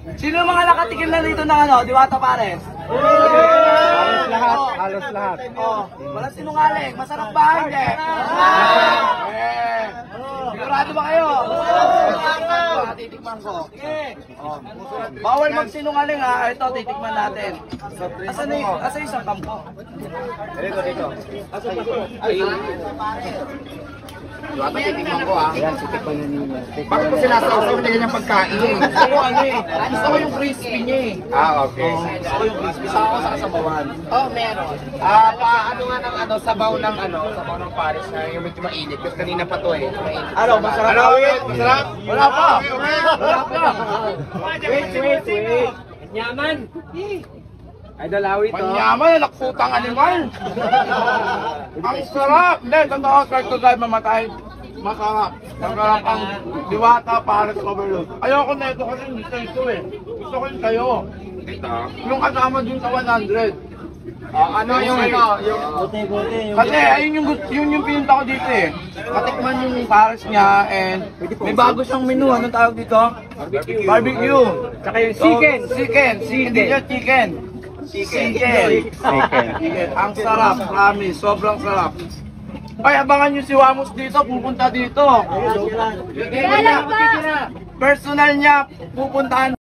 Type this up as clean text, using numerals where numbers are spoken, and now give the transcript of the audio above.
Sino yung mga nakatikim na dito ng ano, Diwata Pares? Halos lahat, halos lahat. Oh, walang sinungaling. Masarap ba? Hindi. Sigurado ba kayo? Titikman ko. Oh. Bawal magsinungaling ha. Ito, titikman natin. Asan yung isang kampo? Dito. Diwata, titikman ko ah. Ayan, titikman na ninyo. Bakit ko sinasawsaw na ganyan pagkain? Gusto ko ano eh. Gusto ko yung crispy niya eh. Ah, okay. Gusto ko yung crispy. Saka ako sa kasabawan. Oh, meron. Ano nga ng sabaw ng Paris na yung medyo mainit. Kasi kanina pa to eh. Ano, masarap? Ano, masarap? Wala pa. Wala pa. Wait. Yaman. Ay, dalawi to. Manyaman, nakputang animal. Ang sarap. Hindi, totoo, start to drive mamatay. Masarap. Masarap ang Diwata Pares Overload. Ayoko na ito kasi hindi ito eh. Gusto ko yung kayo. Yung kasama dun sa 100. Ano yung Kasi ayun yung pinunta ko dito eh. Katikman yung Pares niya and may bago siyang menu. Anong tawag dito? Barbecue. Tsaka yung chicken. Hindi siya chicken. Chicken. Ang sarap, promise. Sobrang sarap. Ay, abangan nyo si Wamos dito. Pupunta dito. Personal niya pupuntahan.